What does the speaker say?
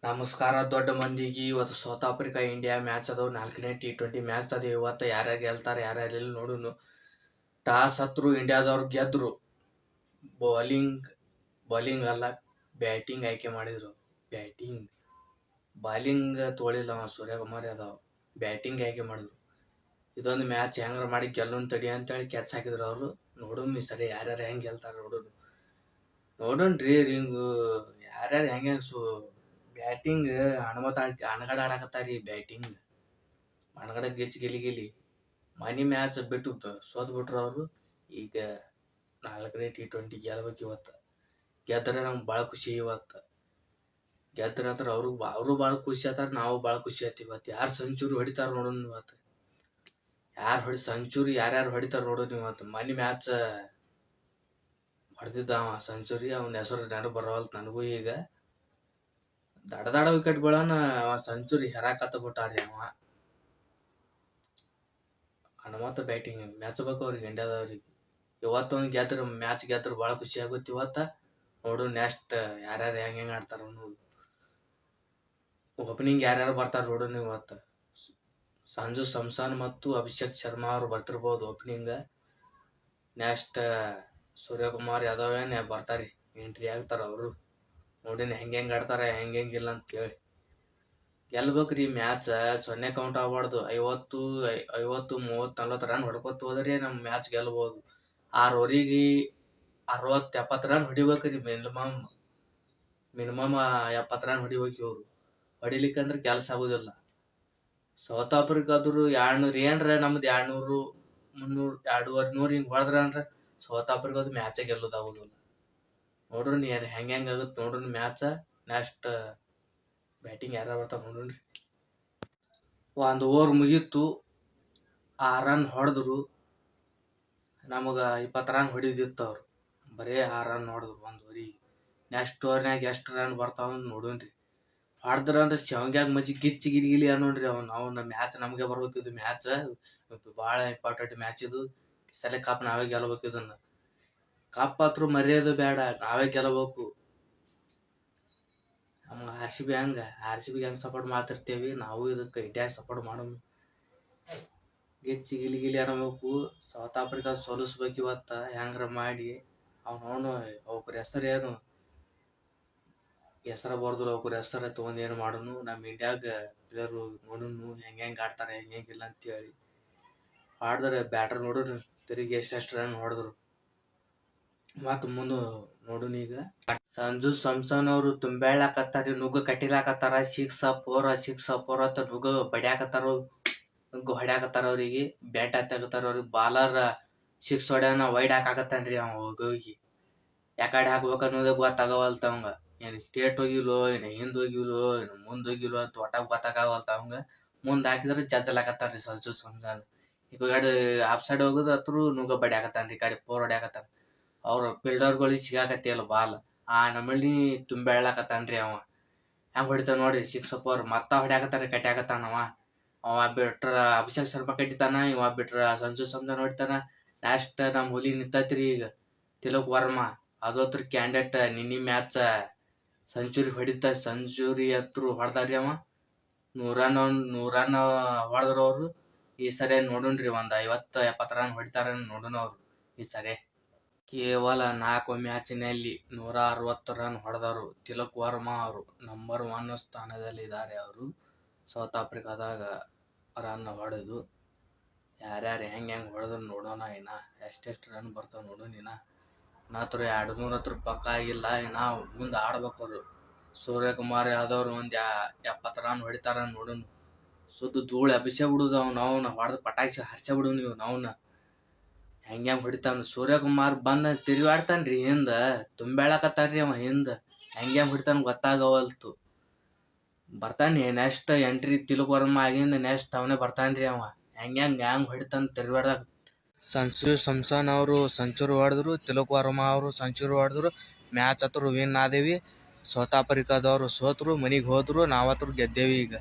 ನಮಸ್ಕಾರ ದೊಡ್ಡ ಮಂದಿಗೆ. ಇವತ್ತು ಸೌತ್ ಆಫ್ರಿಕಾ ಇಂಡಿಯಾ ಮ್ಯಾಚ್ ಅದಾವ. 4ನೇ T20 ಮ್ಯಾಚ್ ಅದ. ಇವತ್ತು ಯಾರ್ಯಾರು ಗೆಲ್ತಾರೆ ಯಾರ್ಯಾರು ಇಲ್ಲ ನೋಡುನು. ಟಾಸ್ ಹತ್ರು ಇಂಡಿಯಾದವ್ರು ಗೆದ್ರು. ಬೌಲಿಂಗ್ ಅಲ್ಲ, ಬ್ಯಾಟಿಂಗ್ ಆಯ್ಕೆ ಮಾಡಿದ್ರು. ಬಾಲಿಂಗ್ ತೋಳಿಲ್ಲ ಸೂರ್ಯಕುಮಾರ್ ಯಾದವ್. ಬ್ಯಾಟಿಂಗ್ ಆಯ್ಕೆ ಮಾಡಿದ್ರು. ಇದೊಂದು ಮ್ಯಾಚ್ ಹೆಂಗಾರ ಮಾಡಿ ಗೆಲ್ಲುನ್ ತಡಿ ಅಂತೇಳಿ ಕ್ಯಾಚ್ ಹಾಕಿದ್ರು ಅವರು. ನೋಡುನ್ ಈ ಸರಿ ಯಾರ್ಯಾರು ಹೆಂಗೆ ಗೆಲ್ತಾರೆ ನೋಡೋಣ್ರಿ. ಹಿಂಗು ಯಾರ್ಯಾರು ಹೆಂಗೆ ಬ್ಯಾಟಿಂಗ್ ಅಣಗಡ ಆಡಕತ್ತಾರಿ. ಬ್ಯಾಟಿಂಗ್ ಅಣಗಡ ಗೆಲಿ ಮನಿ ಮ್ಯಾಚ್ ಬಿಟ್ಟು ಸೋತ್ ಬಿಟ್ರು ಅವರು. ಈಗ 4ನೇ T20 ಗೆಲ್ಬೇಕು ಇವತ್ತು. ಗೆದ್ರೆ ನಮ್ಗೆ ಭಾಳ ಖುಷಿ. ಇವತ್ತು ಗೆದ್ರ ಅಂದ್ರೆ ಅವರು ಭಾಳ ಖುಷಿ ಆತಾರ, ನಾವು ಭಾಳ ಖುಷಿ ಆಯ್ತು. ಇವತ್ತು ಯಾರು ಸೆಂಚುರಿ ಹೊಡಿತಾರ ನೋಡೋಣ. ಇವತ್ತು ಸೆಂಚುರಿ ಯಾರ್ಯಾರು ಹೊಡಿತಾರ ನೋಡೋಣ. ಇವತ್ತು ಮನಿ ಮ್ಯಾಚ್ ಹೊಡೆದಿದ್ದ ಸೆಂಚುರಿ. ಅವನ ಹೆಸರು ನೆನಪು ಬರವಲ್ತು ನನಗೂ. ಈಗ ದಡ ವಿಕೆಟ್ ಗಳನ್ನ ಸೆಂಚುರಿ ಹೆರಾಕತ್ತ ಬಿಟ್ಟಾರ್ರಿ ಅವ. ಹನುಮಂತ ಬ್ಯಾಟಿಂಗ್ ಮೆಚ್ಚಬೇಕು ಅವ್ರಿಗೆ, ಇಂಡಿಯಾದವ್ರಿಗೆ. ಇವತ್ತೊಂದು ಮ್ಯಾಚ್ ಗೆದ್ರು ಭಾಳ ಖುಷಿ ಆಗುತ್ತೆ. ಇವತ್ತ ನೋಡು ನೆಕ್ಸ್ಟ್ ಯಾರ್ಯಾರು ಹೆಂಗೆ ಆಡ್ತಾರ ಅನ್ನೋದು. ಓಪನಿಂಗ್ ಯಾರ್ಯಾರು ಬರ್ತಾರ ನೋಡೋಣ. ಇವತ್ತು ಸಂಜು ಸ್ಯಾಮ್ಸನ್ ಮತ್ತು ಅಭಿಷೇಕ್ ಶರ್ಮಾ ಅವರು ಬರ್ತಿರ್ಬೋದು ಓಪನಿಂಗ್. ನೆಕ್ಸ್ಟ್ ಸೂರ್ಯಕುಮಾರ್ ಯಾದವ್ ಏನ್ ಬರ್ತಾರೆ, ಎಂಟ್ರಿ ಆಗ್ತಾರ ಅವರು. ನೋಡಿನ ಹೆಂಗೆ ಆಡ್ತಾರೆ ಹೆಂಗಿಲ್ಲ ಅಂತ ಹೇಳಿ. ಗೆಲ್ಬೇಕ್ರಿ ಮ್ಯಾಚ್. 0 ಕೌಂಟ್ ಆಗ್ಬಾರ್ದು. 50, 30, 40 ರನ್ ಹೊಡ್ಕೊತ ಹೋದ್ರೆ ನಮ್ಮ ಮ್ಯಾಚ್ ಗೆಲ್ಬೋದು. 6 ಓವರಿಗೆ 60, 70 ರನ್ ಹೊಡಿಬೇಕ್ರಿ ಮಿನಿಮಮ್ 70 ರನ್ ಹೊಡಿಬೇಕು ಇವ್ರು. ಹೊಡಿಲಿಕ್ಕಂದ್ರೆ ಕೆಲಸ ಆಗೋದಿಲ್ಲ. ಸೌತ್ ಆಫ್ರಿಕಾದ್ರು 200 ಏನ್ರ, ನಮ್ದು 200, 300, 250 ಹಿಂಗೆ ಹೊಡೆದ್ರ ಅಂದ್ರೆ ಸೌತ್ ಆಫ್ರಿಕಾದ ಮ್ಯಾಚೇ ಗೆಲ್ಲೋದಾಗೋದಿಲ್ಲ. ನೋಡ್ರಿ ಹೆಂಗೆ ಆಗುತ್ತೆ ನೋಡ್ರಿ ಮ್ಯಾಚ್. ನೆಕ್ಸ್ಟ್ ಬ್ಯಾಟಿಂಗ್ ಯಾರು ಬರ್ತಾವ ನೋಡ್ರಿ. 1 ಓವರ್ ಮುಗೀತು, 6 ರನ್ ಹೊಡೆದ್ರು. ನಮಗೆ 20 ರನ್ ಹೊಡಿದಿತ್ತು ಅವ್ರು. ಬರೀ 6 ರನ್ ಹೊಡೆದ್ರು 1 ಓವರಿಗೆ. ನೆಕ್ಸ್ಟ್ ಓವರ್ನಾಗ ಎಷ್ಟು ರನ್ ಬರ್ತಾವ ನೋಡೋಣ್ರಿ. ಹೊಡೆದ್ರ ಅಂದ್ರೆ ಶವಂಗ್ಯಾಗ ಮಜ್ಜಿ ಗಿಚ್ಚಿ ಗಿಲಿ ಅನ್ನೋಣ್ರಿ. ಅವ್ನ ಮ್ಯಾಚ್ ನಮಗೆ ಬರ್ಬೇಕು. ಇದು ಮ್ಯಾಚ್ ಭಾಳ ಇಂಪಾರ್ಟೆಂಟ್ ಮ್ಯಾಚ್ ಇದು. ಸಲ ಕಪ್ ನಾವೇ ಗೆಲ್ಬೇಕು. ಇದನ್ನ ಕಪ್ ಹತ್ರ ಮರ್ಯಾದೆ ಬೇಡ, ನಾವೇ ಗೆಲ್ಲಬೇಕು. ನಮ್ಗೆ RCB ಹೆಂಗೆ ಸಪೋರ್ಟ್ ಮಾಡ್ತಿರ್ತೀವಿ, ನಾವು ಇದಕ್ಕೆ ಇಂಡಿಯಾಗೆ ಸಪೋರ್ಟ್ ಮಾಡೋದು. ಗಿಚ್ಚಿ ಗಿಲಿ ಅನ್ನಬೇಕು. ಸೌತ್ ಆಫ್ರಿಕಾ ಸೋಲಿಸ್ಬೇಕು ಇವತ್ತು ಹೆಂಗ್ರ ಮಾಡಿ. ಅವನು ಅವ್ರ ಹೆಸರೇನು ಬರ್ದ್ರು, ಅವ್ರ ಹೆಸರ ತೊಗೊಂಡು ಏನು ಮಾಡೋನು. ನಮ್ಮ ಇಂಡಿಯಾಗ ಪ್ಲೇಯರು ನೋಡೋನು ಹೆಂಗೆ ಆಡ್ತಾರೆ ಹೆಂಗಿಲ್ಲ ಅಂತೇಳಿ. ಆಡಿದ್ರೆ ಬ್ಯಾಟರ್ ನೋಡೋರು ತಿರುಗಿ ಎಷ್ಟು ರನ್ ಹೊಡೆದ್ರು. ಮತ್ತು ಮುಂದೆ ನೋಡೋಣ. ಈಗ ಸಂಜು ಸ್ಯಾಮ್ಸನ್ ಅವರು ತುಂಬಾಕತ್ತಾರ, ನುಗ್ಗ ಕಟ್ಟಿಲಾಕತ್ತಾರ. 6-4 ಅಂತ ನುಗ್ಗ ಬಡಿಯಾಕತ್ತಾರ, ಹೊಡ್ಯಾಕತ್ತಾರ. ಅವ್ರಿಗೆ ಬ್ಯಾಟ್ ಹತ್ತಾಕತ್ತಾರ. ಅವ್ರಿಗೆ ಬಾಲರ್ 6 ಹೊಡ್ಯಾನ, ವೈಡ್ ಹಾಕಾಕತ್ತಾನ್ರಿ. ಅವ ಹೋಗಿ ಯಾಕಡೆ ಹಾಕ್ಬೇಕು ಅನ್ನೋದೇ ಗೊತ್ತಾಗವಲ್ತ ಅವಂಗ. ಏನು ಸ್ಟೇಟ್ ಹೋಗಿಲ್ಲೋ, ಏನು ಹಿಂದ್ ಹೋಗಿಲ್ಲೋ, ಏನು ಮುಂದೆ ಹೋಗಿಲ್ಲೋ ಅಂತ ಒಟ್ಟಾಗ ಗೊತ್ತಾಗವಲ್ತ ಅವಂಗ. ಮುಂದೆ ಹಾಕಿದ್ರೆ ಜಜ್ಜಲಾಕತ್ತಾನ್ರಿ ಸಂಜು ಸ್ಯಾಮ್ಸನ್. ಈ ಕಡೆ ಆಫ್ ಸೈಡ್ ಹೋಗೋದು ಹತ್ರ ನುಗ್ಗ ಬಡಿಯಾಕತ್ತಾನ್ರಿ. ಈ ಕಡೆ 4 ಹೊಡ್ಯಾಕತ್ತಾನ. ಅವ್ರ ಫೀಲ್ಡರ್ಗಳಿಗೆ ಸಿಗಾಕತ್ತಿಯಲ್ಲ ಬಾಲ್, ಆ ನಮ್ಮಲ್ಲಿ ತುಂಬಾಕತ್ತಾನ್ರಿ ಅವ. ಹೆಂಗೆ ಹೊಡಿತಾನ ನೋಡ್ರಿ 6-4. ಮತ್ತ ಹೊಡ್ಯಾಕತ್ತಾನ, ಕಟ್ಯಾಕತ್ತಾನವ. ಅವ ಬಿಟ್ರ ಅಭಿಷೇಕ್ ಶರ್ಮಾ ಕಟ್ಟಿತಾನ, ಇವ ಬಿಟ್ರ ಸಂಜು ಸ್ಯಾಮ್ಸನ್ ಹೊಡಿತಾನ. ನೆಕ್ಸ್ಟ್ ನಮ್ಮ ಹುಲಿ ನಿಂತೈತ್ರಿ ಈಗ, ತಿಲಕ್ ವರ್ಮಾ. ಅದೊತ್ರ ಕ್ಯಾಂಡಿಡೇಟ್ ನಿನ್ನೆ ಮ್ಯಾಚ್ ಸೆಂಚುರಿ ಹತ್ರ ಹೊಡೆದಾರ್ರಿ ಅವ. 100 ರನ್ ಹೊಡೆದ್ರು ಅವರು. ಈ ಸರಿ ನೋಡೋಣ್ರಿ, ಒಂದು 50-70 ರನ್ ಹೊಡಿತಾರ ನೋಡೋಣ ಅವ್ರು ಈ ಸರಿ. ಕೇವಲ 4 ಮ್ಯಾಚಿನಲ್ಲಿ 160 ರನ್ ಹೊಡೆದವರು ತಿಲಕ್ ವರ್ಮಾ ಅವರು. ನಂಬರ್ 1 ಸ್ಥಾನದಲ್ಲಿದ್ದಾರೆ ಅವರು ಸೌತ್ ಆಫ್ರಿಕಾದಾಗ ರನ್ ಹೊಡೆದು. ಯಾರ್ಯಾರು ಹೆಂಗೆ ಹೊಡೆದ್ರು ನೋಡೋಣ. ಇನ್ನ ಎಷ್ಟೆಷ್ಟು ರನ್ ಬರ್ತಾವ ನೋಡೋಣ. ಇನ್ನ 200 ಹತ್ರ ಪಕ್ಕ ಆಗಿಲ್ಲ. ಇನ್ನ ಮುಂದೆ ಆಡ್ಬೇಕು ಅವರು. ಸೂರ್ಯಕುಮಾರ್ ಯಾದವ್ ಒಂದು 70 ರನ್ ಹೊಡಿತಾರ ನೋಡೋಣ. ಸುದ್ದು ಧೂಳು ಅಭಿಷೇಕ್ ಬಿಡುದು. ಅವ್ನ ಹೊಡೆದು ಪಟಾಕಿ ಹರ್ಸೇ ಬಿಡು ನೀವು. ನಾವ್ನ ಹೆಂಗೆ ಹೊಡಿತಾನ ಸೂರ್ಯಕುಮಾರ್. ಬಂದು ತಿರುಗಾಡ್ತಾನ್ರಿ ಹಿಂದ, ತುಂಬಾಕತ್ತಾನ್ರಿ ಅವ ಹಿಂದ. ಹೆಂಗೆ ಹೊಡಿತಾನ ಗೊತ್ತಾಗವಲ್ತು. ಬರ್ತಾನೆ ನೆಕ್ಸ್ಟ್ ಎಂಟ್ರಿ ತಿಲಕ್ ವರ್ಮಾ ಆಗಿಂದ ನೆಕ್ಸ್ಟ್ ಅವನೇ ಬರ್ತಾನ್ರಿ ಅವ. ಹೆಂಗೆ ಹೊಡಿತಾನ ತಿರುಗಾಡ್ದಾಗ. ಸಂಜು ಸ್ಯಾಮ್ಸನ್ ಅವರು ಸೆಂಚುರಿ ಹೊಡೆದ್ರು, ತಿಲಕ್ ವರ್ಮಾ ಅವರು ಸೆಂಚುರಿ ಹೊಡೆದ್ರು. ಮ್ಯಾಚ್ ಹತ್ರ ವಿನ್ ಆದೇವಿ. ಸೌತ್ ಆಫ್ರಿಕಾದವರು ಸೋತರು, ಮನೆಗೆ ಹೋದ್ರು. ನಾವತ್ರ ಗೆದ್ದೇವಿ. ಈಗ